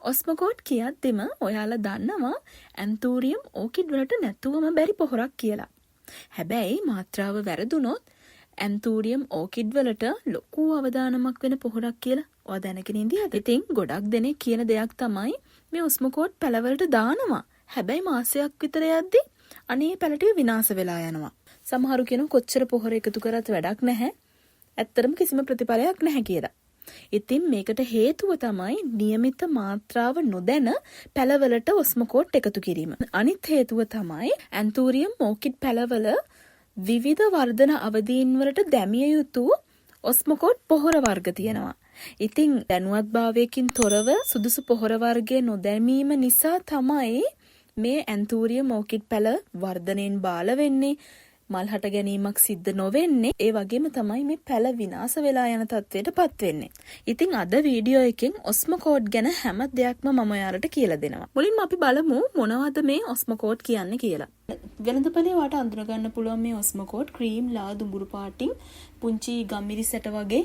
ඔස්මෝකෝට් කියද්දිම ඔයාලා දන්නවා ඇන්තූරියම් ඕකිඩ් වලට නැතුවම බැරි පොහොරක් කියලා. හැබැයි මාත්‍රාව වැරදුනොත් ඇන්තූරියම් ඕකිඩ් වලට ලොකු අවදානමක් වෙන පොහොරක් කියලා ඔයා දැනගෙන ඉඳියද? ඉතින් ගොඩක් දෙනෙක් කියන දෙයක් තමයි මේ ඔස්මෝකෝට් පැලවලට දානවා. හැබැයි මාසයක් විතර යද්දි අනේ පැල ටික විනාශ වෙලා යනවා. සමහරු කියනවා කොච්චර පොහොර එකතු කරත් වැඩක් නැහැ. ඇත්තටම කිසිම ප්‍රතිඵලයක් නැහැ කියලා. ඉතින් මේකට හේතුව තමයි નિયમિત මාත්‍රාව නොදැන පැලවලට ඔස්මෝකෝට් එකතු කිරීම. අනිත් හේතුව තමයි ඇන්තූරියම් ඕකිඩ් පැලවල විවිධ වර්ධන අවදීන් වලට දැමිය යුතු ඔස්මෝකෝට් පොහොර වර්ග තියෙනවා. ඉතින් දැනුවත්භාවයකින් තොරව සුදුසු පොහොර වර්ගය නොදැමීම නිසා තමයි මේ ඇන්තූරියම් ඕකිඩ් පැල වර්ධනයෙන් බාල වෙන්නේ. මල්හට ගැනීමක් සිද්ධ නොවෙන්නේ. ඒ වගේම තමයි මේ පැල විනාශ වෙලා යන තත්ත්වයටපත් වෙන්නේ. ඉතින් අද වීඩියෝ එකෙන් ඔස්මෝකෝට් ගැන හැම දෙයක්ම මම ඔයාලට කියලා දෙනවා. මුලින්ම අපි බලමු මොනවද මේ ඔස්මෝකෝට් කියන්නේ කියලා. වෙළඳපොලේ වට අඳුර ගන්න පුළුවන් මේ ඔස්මෝකෝට් ක්‍රීම් ලා දුඹුරු පාටින් පුංචි ගම්මිරිසැට වගේ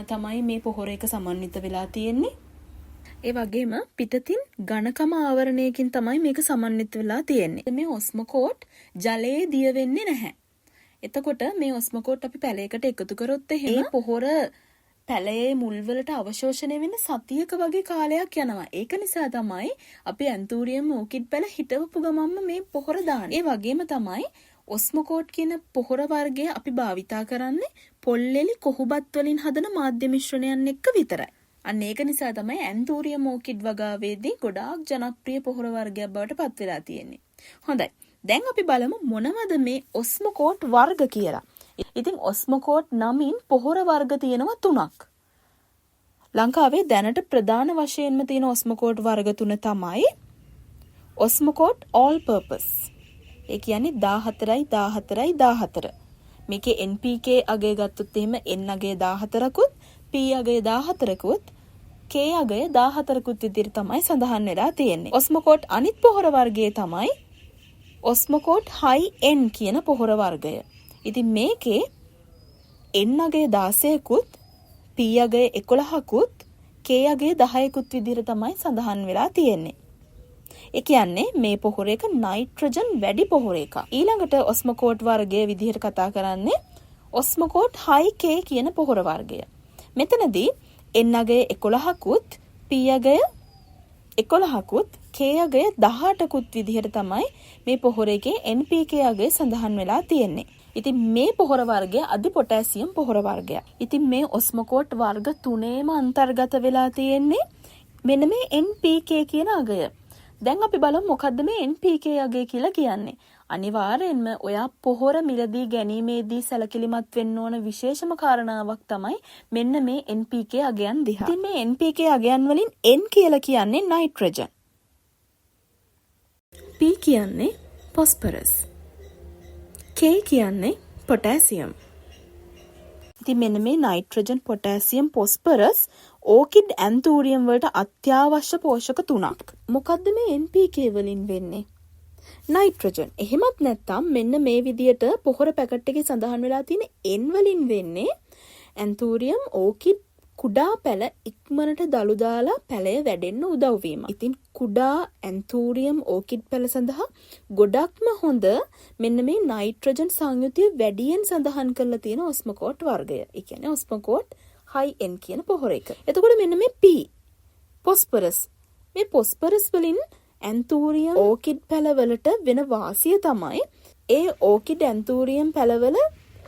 තමයි මේ පොහොර එක සමන්විත වෙලා තියෙන්නේ. ඒ වගේම පිටතින් ඝනකම ආවරණයකින් තමයි මේක සමන්විත වෙලා තියෙන්නේ. මේ ඔස්මෝකෝට් ජලයේ දිය වෙන්නේ නැහැ. එතකොට මේ ඔස්මෝකෝට් අපි පැලයකට එකතු කරොත් එහෙම පොහොර පැලයේ මුල් වලට අවශෝෂණය වෙන්න සතියක වගේ කාලයක් යනවා. ඒක නිසා තමයි අපි ඇන්තූරියම් ඕකිඩ් පැල හිටවපු ගමන්ම මේ පොහොර දාන්නේ. ඒ වගේම තමයි ඔස්මෝකෝට් කියන පොහොර වර්ගය අපි භාවිතා කරන්නේ පොල්ලෙලි කොහුබත් වලින් හදන මාධ්‍ය මිශ්‍රණයන් එක්ක විතරයි. අන්න ඒක නිසා තමයි ඇන්තූරියම් ඕකිඩ් වගාවේදී ගොඩාක් ජනප්‍රිය පොහොර වර්ගයක් බවට පත් වෙලා තියෙන්නේ. හොඳයි. දැන් අපි බලමු මොනවද මේ ඔස්මෝකෝට් වර්ග කියලා. ඉතින් ඔස්මෝකෝට් නමින් පොහොර වර්ග තියෙනවා 3ක්. ලංකාවේ දැනට ප්‍රධාන වශයෙන්ම තියෙන ඔස්මෝකෝට් වර්ග 3 තමයි ඔස්මෝකෝට් all purpose. ඒ කියන්නේ 14යි 14යි 14. මේකේ NPK අගය ගත්තොත් එහෙම N අගය 14කුත් P අගය 14කුත් K අගය 14කුත් විදිහට තමයි සඳහන් වෙලා තියෙන්නේ. ඔස්මෝකෝට් අනිත් පොහොර වර්ගයේ තමයි ඔස්මෝකෝට් high N කියන පොහොර වර්ගය. ඉතින් මේකේ N අගය 16කුත් P අගය 11කුත් K අගය 10කුත් විදිහට තමයි සඳහන් වෙලා තියෙන්නේ. ඒ කියන්නේ මේ පොහොර එක නයිට්‍රජන් වැඩි පොහොර එකක්. ඊළඟට ඔස්මෝකෝට් වර්ගයේ විදිහට කතා කරන්නේ ඔස්මෝකෝට් high K කියන පොහොර වර්ගය. මෙතනදී N අගය 11කුත් P අගය 11කුත් K අගය 18කුත් විදිහට තමයි මේ පොහොර එකේ NPK අගය සඳහන් වෙලා තියෙන්නේ. ඉතින් මේ පොහොර වර්ගය අධි පොටෑසියම් පොහොර වර්ගයක්. ඉතින් මේ ඔස්මෝකෝට් වර්ග තුනේම අන්තර්ගත වෙලා තියෙන්නේ මෙන්න මේ NPK කියන අගය. දැන් අපි බලමු මොකද්ද මේ NPK අගය කියලා කියන්නේ. අනිවාර්යෙන්ම ඔයා පොහොර මිලදී ගැනීමේදී සැලකිලිමත් වෙන්න ඕන විශේෂම කාරණාවක් තමයි මෙන්න මේ NPK අගයන් දිහා. ඉතින් මේ NPK අගයන් වලින් N කියලා කියන්නේ නයිට්‍රජන්. P කියන්නේ phosphorus. K කියන්නේ potassium. ඉතින් මෙන්න මේ නයිට්‍රජන්, potassium, phosphorus ඕකිඩ් ඇන්තූරියම් වලට අත්‍යවශ්‍ය පෝෂක තුනක්. මොකද්ද මේ NPK වලින් වෙන්නේ? නයිට්‍රජන්. එහෙමත් නැත්නම් මෙන්න මේ විදියට පොහොර පැකට් එකේ සඳහන් වෙලා තියෙන N වලින් වෙන්නේ ඇන්තූරියම් ඕකිඩ් කුඩා පැල ඉක්මනට දළු දාලා පැලය වැඩෙන්න උදව් වීම. ඉතින් කුඩා ඇන්තූරියම් ඕකිඩ් පැල සඳහා ගොඩක්ම හොඳ මෙන්න මේ නයිට්‍රජන් සංයුතිය වැඩියෙන් සඳහන් කරලා තියෙන ඔස්මෝකෝට් වර්ගය. ඒ කියන්නේ ඔස්මෝකෝට් high N කියන පොහොර එක. එතකොට මෙන්න මේ P phosphorus. මේ phosphorus වලින් ඇන්තූරියම් ඕකිඩ් පැලවලට වෙන වාසිය තමයි ඒ ඕකිඩ් ඇන්තූරියම් පැලවල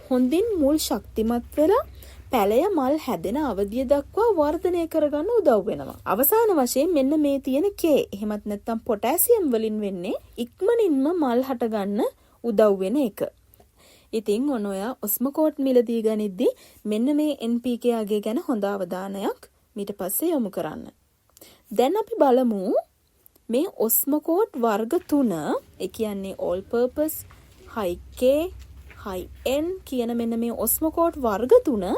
හොඳින් මුල් ශක්තිමත් වෙලා පැලය මල් හැදෙන අවධිය දක්වා වර්ධනය කරගන්න උදව් වෙනවා. අවසාන වශයෙන් මෙන්න මේ තියෙන K එහෙමත් නැත්නම් පොටෑසියම් වලින් වෙන්නේ ඉක්මනින්ම මල් හට ගන්න උදව් වෙන එක. ඉතින් ඔයා ඔස්මෝකෝට් මිලදී ගනිද්දී මෙන්න මේ NPK අගය ගැන හොඳ අවධානයක් ඊට පස්සේ යොමු කරන්න. දැන් අපි බලමු මේ ඔස්මෝකෝට් වර්ග 3 ඒ කියන්නේ all purpose, high K, high N කියන මෙන්න මේ ඔස්මෝකෝට් වර්ග 3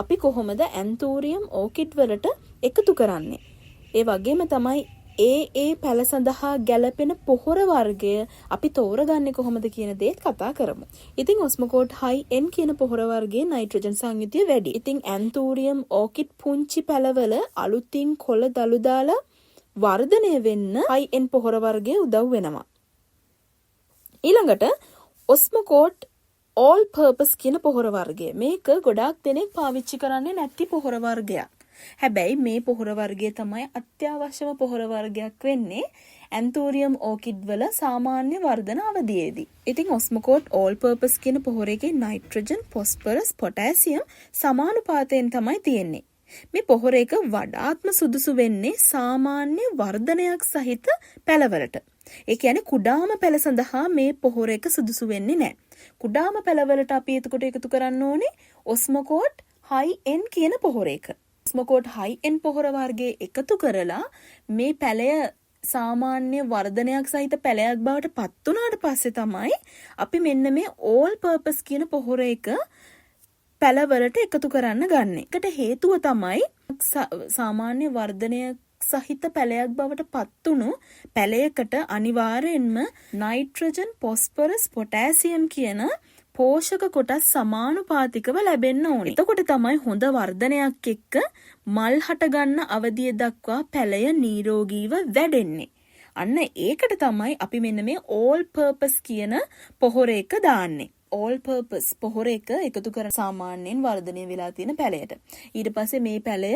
අපි කොහොමද ඇන්තූරියම් ඕකිඩ් වලට එකතු කරන්නේ? ඒ වගේම තමයි ඒ පැල සඳහා ගැලපෙන පොහොර වර්ගය අපි තෝරගන්නේ කොහොමද කියන දේත් කතා කරමු. ඉතින් ඔස්මෝකෝට් high N කියන පොහොර වර්ගයේ නයිට්‍රජන් සංයුතිය වැඩි. ඉතින් ඇන්තූරියම් ඕකිඩ් පුංචි පැලවල අලුතින් කොළ දළු දාලා වර්ධනය වෙන්න high end පොහොර වර්ගය උදව් වෙනවා. ඊළඟට ඔස්මෝකෝට් all purpose කියන පොහොර වර්ගය. මේක ගොඩාක් දෙනෙක් පාවිච්චි කරන්නේ නැති පොහොර වර්ගයක්. හැබැයි මේ පොහොර වර්ගය තමයි අත්‍යවශ්‍යම පොහොර වර්ගයක් වෙන්නේ ඇන්තෝරියම් ඕකිඩ් වල සාමාන්‍ය වර්ධන අවධියේදී. ඉතින් ඔස්මෝකෝට් all purpose කියන පොහොරේගේ නයිට්‍රජන්, ෆොස්ෆරස්, පොටෑසියම් සමානුපාතයෙන් තමයි තියෙන්නේ. මේ පොහොර එක වඩාත්ම සුදුසු වෙන්නේ සාමාන්‍ය වර්ධනයක් සහිත පැලවලට. ඒ කියන්නේ කුඩාම පැල සඳහා මේ පොහොර එක සුදුසු වෙන්නේ නැහැ. කුඩාම පැලවලට අපි එතකොට එකතු කරන්න ඕනේ ඔස්මෝකෝට් high end කියන පොහොර එක. ඔස්මෝකෝට් high end පොහොර වර්ගයේ එකතු කරලා මේ පැලය සාමාන්‍ය වර්ධනයක් සහිත පැලයක් බවට පත් වුණාට පස්සේ තමයි අපි මෙන්න මේ all purpose කියන පොහොර එක පැලවලට එකතු කරන්න ගන්න. ඒකට හේතුව තමයි සාමාන්‍ය වර්ධනයක් සහිත පැලයක් බවට පත්වුණු පැලයකට අනිවාර්යෙන්ම නයිට්‍රජන්, ෆොස්ෆරස්, පොටෑසියම් කියන පෝෂක කොටස් සමානුපාතිකව ලැබෙන්න ඕනේ. එතකොට තමයි හොඳ වර්ධනයක් එක්ක මල් හට ගන්න අවධිය දක්වා පැලය නිරෝගීව වැඩෙන්නේ. අන්න ඒකට තමයි අපි මෙන්න මේ all purpose කියන පොහොර එක දාන්නේ. all purpose පොහොර එක එකතු කර සාමාන්‍යයෙන් වර්ධනය වෙලා තියෙන පැලයට. ඊට පස්සේ මේ පැලය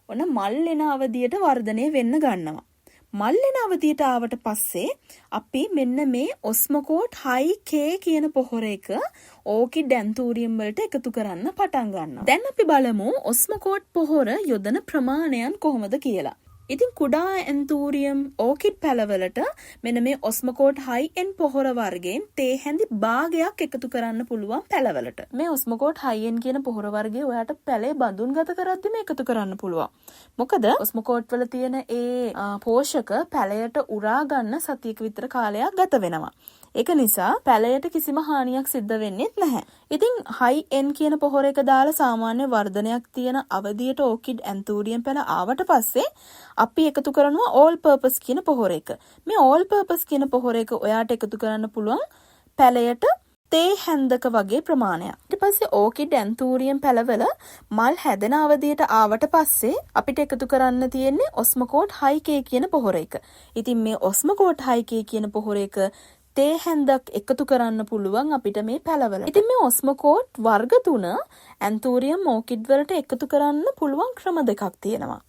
ඔන්න මල් එන අවධියට වර්ධනය වෙන්න ගන්නවා. මල් එන අවධියට ආවට පස්සේ අපි මෙන්න මේ ඔස්මෝකෝට් high K කියන පොහොර එක ඕකිඩ් ඇන්තෝරියම් වලට එකතු කරන්න පටන් ගන්නවා. දැන් අපි බලමු ඔස්මෝකෝට් පොහොර යොදන ප්‍රමාණයන් කොහොමද කියලා. ඉතින් කුඩා ඇන්තෝරියම් ඕකිඩ් පැලවලට මෙන්න මේ ඔස්මෝකෝට් high end පොහොර වර්ගයෙන් තේ හැඳි භාගයක් එකතු කරන්න පුළුවන් පැලවලට. මේ ඔස්මෝකෝට් high end කියන පොහොර වර්ගය ඔයාට පැලේ බඳුන් ගත කරද්දි මේ එකතු කරන්න පුළුවන්. මොකද ඔස්මෝකෝට් වල තියෙන ඒ පෝෂක පැලයට උරා ගන්න සතියක විතර කාලයක් ගත වෙනවා. ඒක නිසා පැලයට කිසිම හානියක් සිද්ධ වෙන්නේ නැහැ. ඉතින් high end කියන පොහොර එක දාලා සාමාන්‍ය වර්ධනයක් තියෙන අවධියට ඕකිඩ් ඇන්තෝරියම් පැල ආවට පස්සේ අපි එකතු කරනවා all purpose කියන පොහොර එක. මේ all purpose කියන පොහොර එක ඔයාට එකතු කරන්න පුළුවන් පැලයට තේ හැන්දක වගේ ප්‍රමාණයක්. ඊට පස්සේ ඕකිඩ් ඇන්තෝරියම් පැලවල මල් හැදෙන අවධියට ආවට පස්සේ අපිට එකතු කරන්න තියෙන්නේ ඔස්මෝකෝට් high K කියන පොහොර එක. ඉතින් මේ ඔස්මෝකෝට් high K කියන පොහොර එක තේ හැන්දක් එකතු කරන්න පුළුවන් අපිට මේ පැලවල. ඉතින් මේ ඔස්මෝකෝට් වර්ග 3 ඇන්තෝරියම් ඕකිඩ් වලට එකතු කරන්න පුළුවන් ක්‍රම දෙකක් තියෙනවා.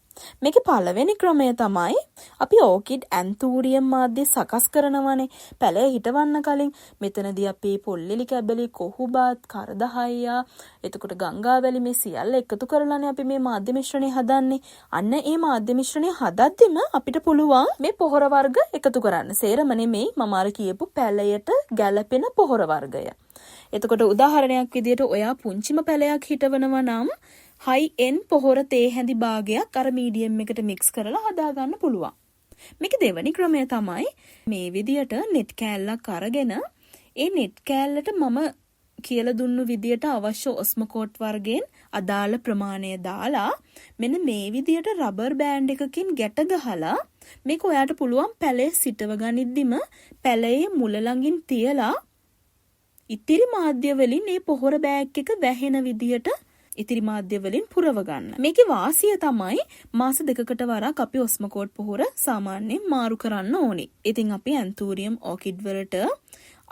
මේකේ පළවෙනි ක්‍රමය තමයි අපි ඕකිඩ් ඇන්තෝරියම් මාධ්‍ය සකස් කරනවානේ. පැලය හිටවන්න කලින් මෙතනදී අපි පොල්ලෙලි කැබලි, කොහුබාත්, කරදහයියා, එතකොට ගංගාවැලි මේ සියල්ල එකතු කරලානේ අපි මේ මාධ්‍ය මිශ්‍රණය හදන්නේ. අන්න ඒ මාධ්‍ය මිශ්‍රණය හදද්දිම අපිට පුළුවන් මේ පොහොර වර්ග එකතු කරන්න. සේරම නෙමෙයි මම අර කියපු පැලයට ගැළපෙන පොහොර වර්ගය. එතකොට උදාහරණයක් විදියට ඔයා පුංචිම පැලයක් හිටවනවා නම් high end පොහොර තේ හැඳි භාගයක් අර මීඩියම් එකට මික්ස් කරලා හදාගන්න පුළුවන්. මේකේ දෙවෙනි ක්‍රමය තමයි මේ විදියට net කෑල්ලක් අරගෙන ඒ net කෑල්ලට මම කියලා දුන්නු විදියට අවශ්‍ය ඔස්මෝකෝට් වර්ගයෙන් අදාළ ප්‍රමාණය දාලා මෙන්න මේ විදියට රබර් බෑන්ඩ් එකකින් ගැට ගහලා මේක ඔයාට පුළුවන් පැලේ සිටව ගනිද්දිම පැලේ මුල ළඟින් තියලා ඉතිරි මාධ්‍ය වලින් මේ පොහොර බෑග් එක වැහෙන විදියට ඉතිරි මාධ්‍ය වලින් පුරව ගන්න. මේකේ වාසිය තමයි මාස දෙකකට වරක් අපි ඔස්මෝකෝට් පොහොර සාමාන්‍යයෙන් මාරු කරන්න ඕනේ. ඉතින් අපි ඇන්තෝරියම් ඕකිඩ් වලට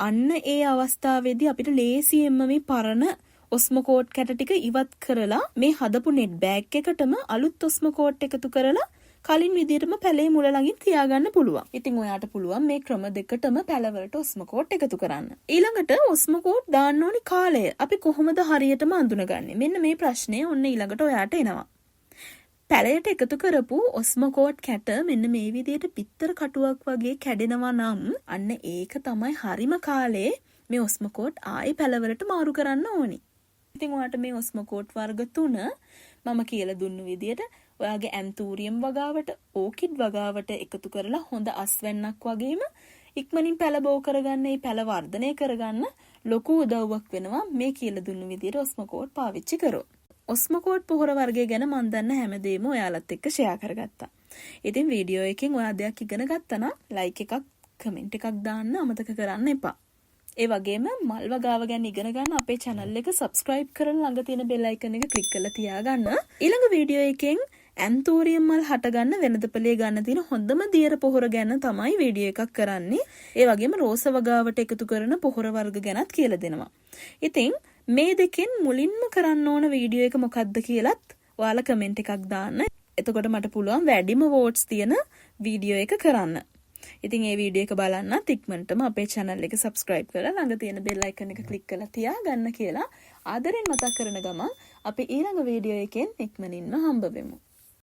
අන්න ඒ අවස්ථාවේදී අපිට ලේසියෙන්ම මේ පරණ ඔස්මෝකෝට් කැට ටික ඉවත් කරලා මේ හදපු net bag එකටම අලුත් ඔස්මෝකෝට් එකතු කරලා කලින් විදිහටම පැලේ මුල ළඟින් තියාගන්න පුළුවන්. ඉතින් ඔයාට පුළුවන් මේ ක්‍රම දෙකටම පැලවලට ඔස්මෝකෝට් එකතු කරන්න. ඊළඟට ඔස්මෝකෝට් දාන්න ඕනි කාලය අපි කොහොමද හරියටම අඳුනගන්නේ? මෙන්න මේ ප්‍රශ්නේ ඔන්න ඊළඟට ඔයාට එනවා. පැලයට එකතු කරපු ඔස්මෝකෝට් කැට මෙන්න මේ විදිහට පිත්තර කටුවක් වගේ කැඩෙනවා නම් අන්න ඒක තමයි හරිම කාලේ මේ ඔස්මෝකෝට් ආයි පැලවලට මාරු කරන්න ඕනි. ඉතින් ඔයාට මේ ඔස්මෝකෝට් වර්ග 3 මම කියලා දුන්නු විදිහට ඔයාගේ ඇන්තෝරියම් වගාවට ඕකිඩ් වගාවට එකතු කරලා හොඳ අස්වැන්නක් වගේම ඉක්මනින් පැල බෝ කරගන්න, මේ පැල වර්ධනය කරගන්න ලොකු උදව්වක් වෙනවා මේ කියලා දුන්නු විදිහට ඔස්මෝකෝට් පාවිච්චි කරොත්. ඔස්මෝකෝට් පොහොර වර්ගය ගැන මම දන්න හැමදේම ඔයාලත් එක්ක ෂෙයා කරගත්තා. ඉතින් වීඩියෝ එකෙන් ඔයා දෙයක් ඉගෙන ගත්තා නම් ලයික් එකක්, කමෙන්ට් එකක් දාන්න අමතක කරන්න එපා. ඒ වගේම මල් වගාව ගැන ඉගෙන ගන්න අපේ channel එක subscribe කරලා ළඟ තියෙන bell icon එක click කරලා තියාගන්න. ඊළඟ වීඩියෝ එකෙන් ඇන්තූරියම් මල් හටගන්න වෙළඳපොලේ ගන්න තියෙන හොඳම දියර පොහොර ගැන තමයි වීඩියෝ එකක් කරන්නේ. ඒ වගේම රෝස වගාවට එකතු කරන පොහොර වර්ග ගැනත් කියලා දෙනවා. ඉතින් මේ දෙකෙන් මුලින්ම කරන්න ඕන වීඩියෝ එක මොකක්ද කියලත් ඔයාලා කමෙන්ට් එකක් දාන්න. එතකොට මට පුළුවන් වැඩිම වෝට්ස් තියෙන වීඩියෝ එක කරන්න. ඉතින් මේ වීඩියෝ එක බලන්නත් ඉක්මනටම අපේ channel එක subscribe කරලා ළඟ තියෙන bell icon එක click කරලා තියාගන්න කියලා ආදරෙන් මතක් කරන ගමන් අපි ඊළඟ වීඩියෝ එකෙන් ඉක්මනින්ම හම්බ වෙමු.